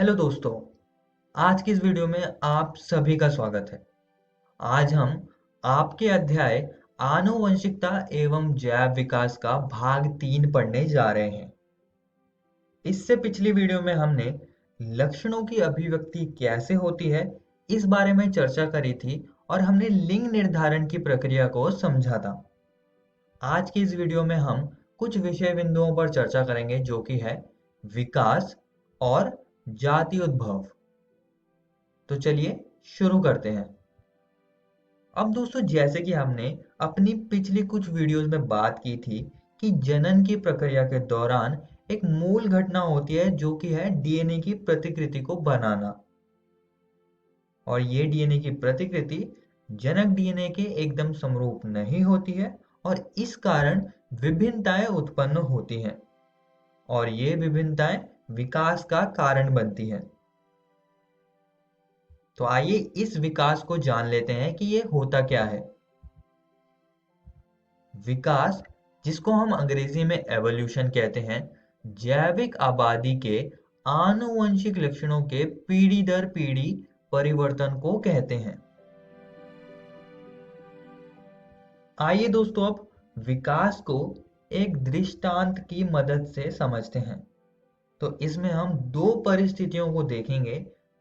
Hello दोस्तों, आज की इस वीडियो में आप सभी का स्वागत है। आज हम आपके अध्याय आनुवंशिकता एवं जैव विकास का भाग 3 पढ़ने जा रहे हैं। इससे पिछली वीडियो में हमने लक्षणों की अभिव्यक्ति कैसे होती है इस बारे में चर्चा करी थी और हमने लिंग निर्धारण की प्रक्रिया को समझा था। आज की इस वीडियो में हम कुछ विषय बिंदुओं पर चर्चा करेंगे जो कि है विकास और जाति उद्भव। तो चलिए शुरू करते हैं। अब दोस्तों, जैसे कि हमने अपनी पिछली कुछ वीडियोस में बात की थी कि जनन की प्रक्रिया के दौरान एक मूल घटना होती है जो कि है डीएनए की प्रतिकृति को बनाना। और ये डीएनए की प्रतिकृति जनक डीएनए के एकदम समरूप नहीं होती है और इस कारण विभिन्नताएं उत्पन्न होती हैं और ये विभिन्नताएं विकास का कारण बनती हैं। तो आइए इस विकास को जान लेते हैं कि ये होता क्या है। विकास, जिसको हम अंग्रेजी में एवोल्यूशन कहते हैं, जैविक आबादी के आनुवंशिक लक्षणों के पीढ़ी दर पीढ़ी परिवर्तन को कहते हैं। आइए दोस्तों, अब विकास को एक दृष्टांत की मदद से समझते हैं। तो इसमें हम दो परिस्थितियों को देखेंगे।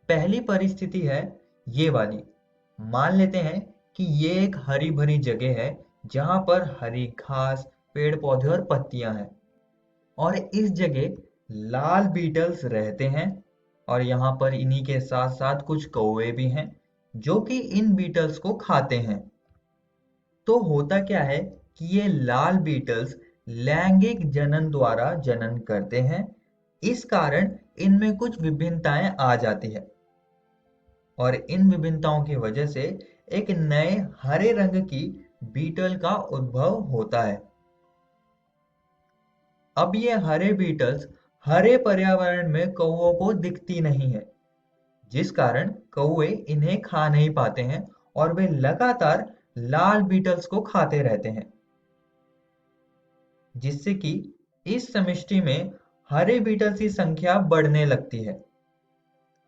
पहली परिस्थिति है ये वाली। मान लेते हैं कि ये एक हरी भरी जगह है जहां पर हरी घास, पेड़ पौधे और पत्तियां हैं और इस जगह लाल बीटल्स रहते हैं और यहाँ पर इन्हीं के साथ साथ कुछ कौवे भी हैं जो कि इन बीटल्स को खाते हैं। तो होता क्या है कि ये लाल बीटल्स लैंगिक जनन द्वारा जनन करते हैं। इस कारण इनमें कुछ विभिन्नताएं आ जाती है और इन विभिन्नताओं की वजह से एक नए हरे रंग की बीटल का उद्भव होता है। अब ये हरे बीटल्स हरे पर्यावरण में कौवों को दिखती नहीं है, जिस कारण कौवे इन्हें खा नहीं पाते हैं और वे लगातार लाल बीटल्स को खाते रहते हैं, जिससे कि इस समष्टि में हरे बीटल्स की संख्या बढ़ने लगती है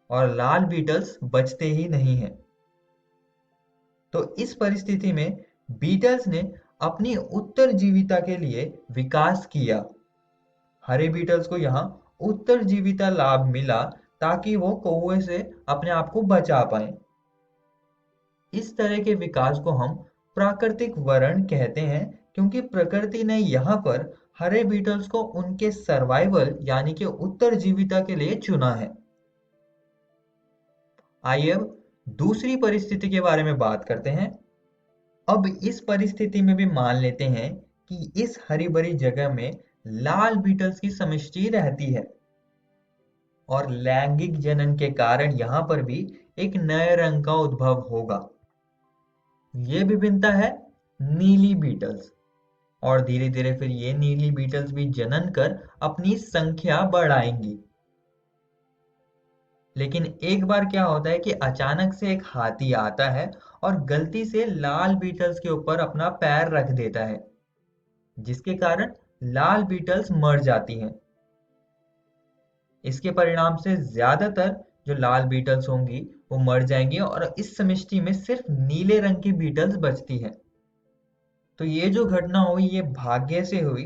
और लाल बीटल्स बचते ही नहीं हैं। तो इस परिस्थिति में बीटल्स ने अपनी उत्तरजीविता के लिए विकास किया। हरे बीटल्स को यहाँ उत्तरजीविता लाभ मिला ताकि वो कौवे से अपने आप को बचा पाए। इस तरह के विकास को हम प्राकृतिक वरण कहते हैं क्योंकि प्रकृति ने यहाँ पर हरे बीटल्स को उनके सर्वाइवल यानी कि उत्तरजीविता के लिए चुना है। आइए अब दूसरी परिस्थिति के बारे में बात करते हैं। अब इस परिस्थिति में भी मान लेते हैं कि इस हरी भरी जगह में लाल बीटल्स की समष्टि रहती है और लैंगिक जनन के कारण यहाँ पर भी एक नए रंग का उद्भव होगा। ये विभिन्नता है नीली बीटल्स और धीरे धीरे फिर ये नीली बीटल्स भी जनन कर अपनी संख्या बढ़ाएंगी। लेकिन एक बार क्या होता है कि अचानक से एक हाथी आता है और गलती से लाल बीटल्स के ऊपर अपना पैर रख देता है, जिसके कारण लाल बीटल्स मर जाती हैं। इसके परिणाम से ज्यादातर जो लाल बीटल्स होंगी वो मर जाएंगी और इस समष्टि में सिर्फ नीले रंग की बीटल्स बचती हैं। तो ये जो घटना हुई ये भाग्य से हुई।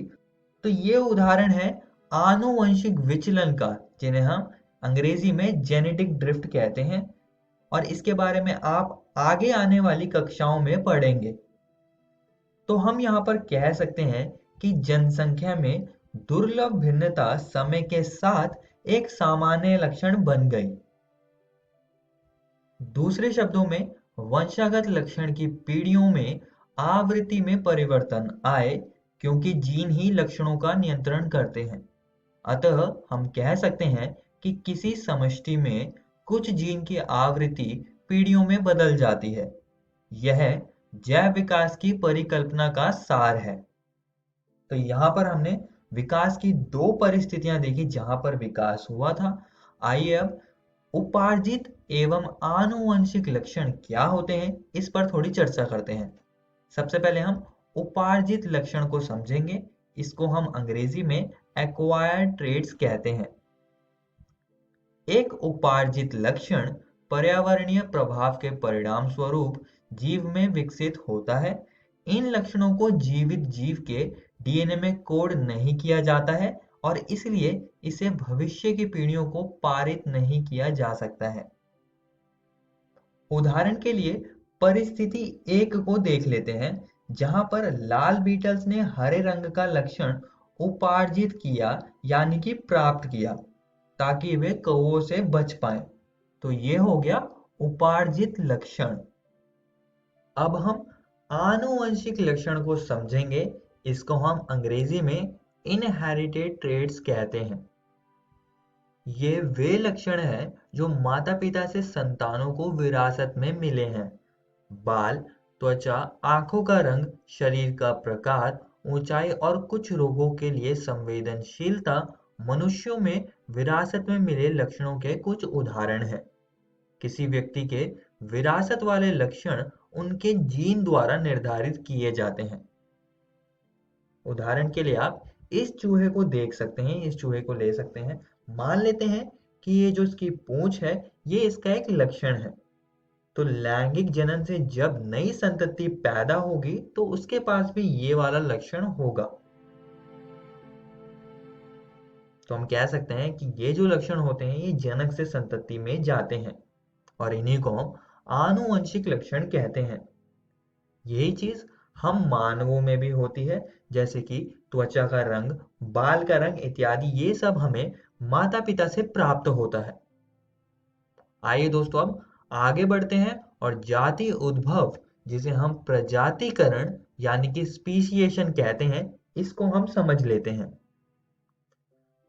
तो ये उदाहरण है आनुवंशिक विचलन का, जिन्हें हम अंग्रेजी में जेनेटिक ड्रिफ्ट कहते हैं और इसके बारे में आप आगे आने वाली कक्षाओं में पढ़ेंगे। तो हम यहाँ पर कह सकते हैं कि जनसंख्या में दुर्लभ भिन्नता समय के साथ एक सामान्य लक्षण बन गई। दूसरे शब्दों में वंशागत लक्षण की पीढ़ियों में आवृत्ति में परिवर्तन आए क्योंकि जीन ही लक्षणों का नियंत्रण करते हैं। अतः हम कह सकते हैं कि किसी समष्टि में कुछ जीन की आवृत्ति पीढ़ियों में बदल जाती है। यह जैव विकास की परिकल्पना का सार है। तो यहाँ पर हमने विकास की दो परिस्थितियां देखी जहां पर विकास हुआ था। आइए अब उपार्जित एवं आनुवंशिक लक्षण क्या होते हैं इस पर थोड़ी चर्चा करते हैं। सबसे पहले हम उपार्जित लक्षण को समझेंगे। इसको हम अंग्रेजी में एक्वायर्ड ट्रेट्स कहते हैं। एक उपार्जित लक्षण पर्यावरणीय प्रभाव के परिणाम स्वरूप जीव में विकसित होता है। इन लक्षणों को जीवित जीव के डीएनए में कोड नहीं किया जाता है और इसलिए इसे भविष्य की पीढ़ियों को पारित नहीं किया जा सकता है। उदाहरण के लिए परिस्थिति एक को देख लेते हैं, जहां पर लाल बीटल्स ने हरे रंग का लक्षण उपार्जित किया यानी कि प्राप्त किया ताकि वे कौवों से बच पाएं। तो ये हो गया उपार्जित लक्षण। अब हम आनुवंशिक लक्षण को समझेंगे। इसको हम अंग्रेजी में इनहेरिटेड ट्रेड्स कहते हैं। ये वे लक्षण हैं जो माता पिता से संतानों को विरासत में मिले हैं। बाल, त्वचा, आंखों का रंग, शरीर का प्रकार, ऊंचाई और कुछ रोगों के लिए संवेदनशीलता मनुष्यों में विरासत में मिले लक्षणों के कुछ उदाहरण हैं। किसी व्यक्ति के विरासत वाले लक्षण उनके जीन द्वारा निर्धारित किए जाते हैं। उदाहरण के लिए आप इस चूहे को देख सकते हैं, इस चूहे को ले सकते हैं। मान लेते हैं कि ये जो इसकी पूंछ है, ये इसका एक लक्षण है। तो लैंगिक जनन से जब नई संतति पैदा होगी तो उसके पास भी ये वाला लक्षण होगा। तो हम कह सकते हैं कि ये जो लक्षण होते हैं ये जनक से संतति में जाते हैं और इन्हीं को हम आनुवंशिक लक्षण कहते हैं। यही चीज हम मानवों में भी होती है, जैसे कि त्वचा का रंग, बाल का रंग इत्यादि। ये सब हमें माता पिता से प्राप्त होता है। आइए दोस्तों अब आगे बढ़ते हैं और जाति उद्भव, जिसे हम प्रजातिकरण यानी कि स्पीशिएशन कहते हैं, इसको हम समझ लेते हैं।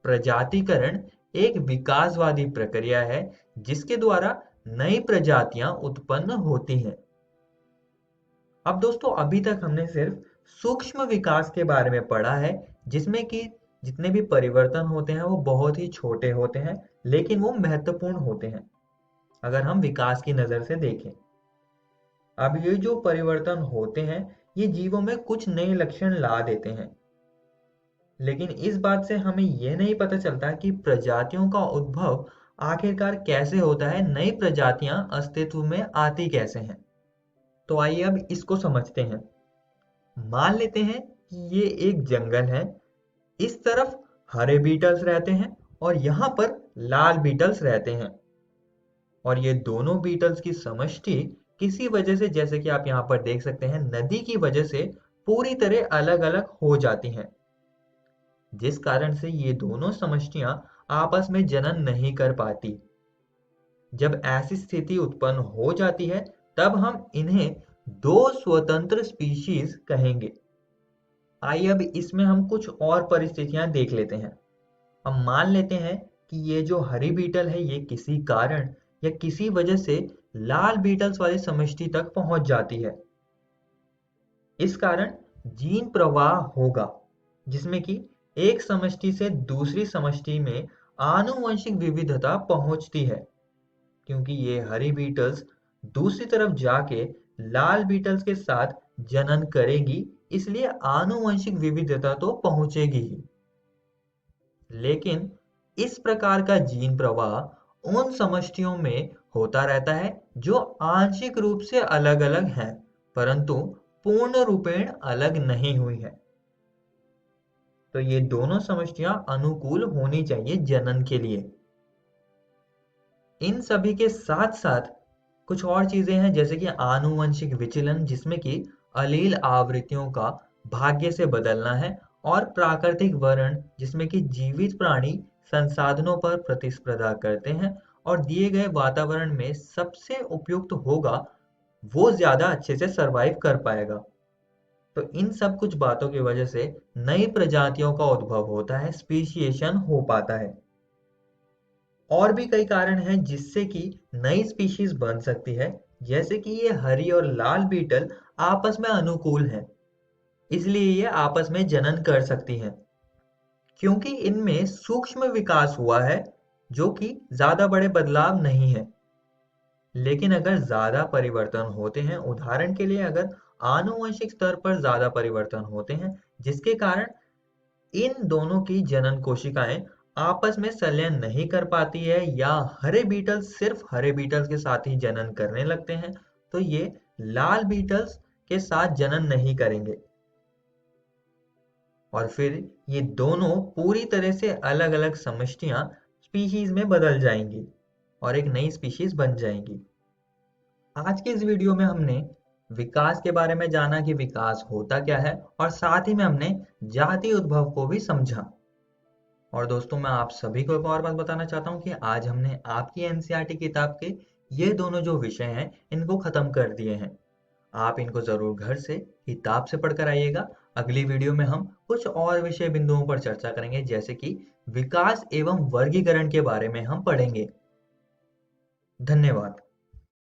प्रजातिकरण एक विकासवादी प्रक्रिया है जिसके द्वारा नई प्रजातियां उत्पन्न होती हैं। अब दोस्तों अभी तक हमने सिर्फ सूक्ष्म विकास के बारे में पढ़ा है, जिसमें कि जितने भी परिवर्तन होते हैं वो बहुत ही छोटे होते हैं, लेकिन वो महत्वपूर्ण होते हैं अगर हम विकास की नजर से देखें। अब ये जो परिवर्तन होते हैं ये जीवों में कुछ नए लक्षण ला देते हैं, लेकिन इस बात से हमें यह नहीं पता चलता कि प्रजातियों का उद्भव आखिरकार कैसे होता है, नई प्रजातियां अस्तित्व में आती कैसे हैं। तो आइए अब इसको समझते हैं। मान लेते हैं कि ये एक जंगल है। इस तरफ हरे बीटल्स रहते हैं और यहाँ पर लाल बीटल्स रहते हैं और ये दोनों बीटल्स की समष्टि किसी वजह से, जैसे कि आप यहाँ पर देख सकते हैं, नदी की वजह से पूरी तरह अलग अलग हो जाती हैं, जिस कारण से ये दोनों समष्टियां आपस में जनन नहीं कर पाती। जब ऐसी स्थिति उत्पन्न हो जाती है तब हम इन्हें दो स्वतंत्र स्पीशीज कहेंगे। आइए अब इसमें हम कुछ और परिस्थितियां देख लेते हैं। हम मान लेते हैं कि ये जो हरी बीटल है ये किसी कारण या किसी वजह से लाल बीटल्स वाली समष्टि तक पहुंच जाती है। इस कारण जीन प्रवाह होगा जिसमें कि एक समष्टि से दूसरी समष्टि में आनुवंशिक विविधता पहुंचती है, क्योंकि ये हरी बीटल्स दूसरी तरफ जाके लाल बीटल्स के साथ जनन करेगी, इसलिए आनुवंशिक विविधता तो पहुंचेगी ही। लेकिन इस प्रकार का जीन प्रवाह उन समष्टियों में होता रहता है जो आंशिक रूप से अलग अलग हैं, परंतु पूर्ण रूपेण अलग नहीं हुई है। तो ये दोनों समष्टियां अनुकूल होनी चाहिए जनन के लिए। इन सभी के साथ साथ कुछ और चीजें हैं, जैसे कि आनुवंशिक विचलन, जिसमें कि अलील आवृत्तियों का भाग्य से बदलना है, और प्राकृतिक वर्ण, जिसमें कि जीवित प्राणी संसाधनों पर प्रतिस्पर्धा करते हैं और दिए गए वातावरण में सबसे उपयुक्त होगा वो ज्यादा अच्छे से सरवाइव कर पाएगा। तो इन सब कुछ बातों की वजह से नई प्रजातियों का उद्भव होता है, स्पीशिएशन हो पाता है। और भी कई कारण हैं जिससे कि नई स्पीशीज बन सकती है, जैसे कि ये हरी और लाल बीटल आपस में अनुकूल हैं, इसलिए ये आपस में जनन कर सकती हैं, क्योंकि इनमें सूक्ष्म विकास हुआ है जो कि ज्यादा बड़े बदलाव नहीं है। लेकिन अगर ज्यादा परिवर्तन होते हैं, उदाहरण के लिए अगर आनुवंशिक स्तर पर ज्यादा परिवर्तन होते हैं जिसके कारण इन दोनों की जनन कोशिकाएं आपस में संलयन नहीं कर पाती है या हरे बीटल्स सिर्फ हरे बीटल्स के साथ ही जनन करने लगते हैं, तो ये लाल बीटल्स के साथ जनन नहीं करेंगे और फिर ये दोनों पूरी तरह से अलग अलग समष्टियां स्पीशीज में बदल जाएंगी और एक नई स्पीशीज बन जाएंगी। आज के इस वीडियो में हमने विकास के बारे में जाना कि विकास होता क्या है और साथ ही में हमने जाति उद्भव को भी समझा। और दोस्तों मैं आप सभी को एक और बात बताना चाहता हूँ कि आज हमने आपकी एनसीईआरटी किताब के ये दोनों जो विषय हैं इनको खत्म कर दिए हैं। आप इनको जरूर घर से किताब से पढ़कर आइएगा। अगली वीडियो में हम कुछ और विषय बिंदुओं पर चर्चा करेंगे, जैसे कि विकास एवं वर्गीकरण के बारे में हम पढ़ेंगे। धन्यवाद।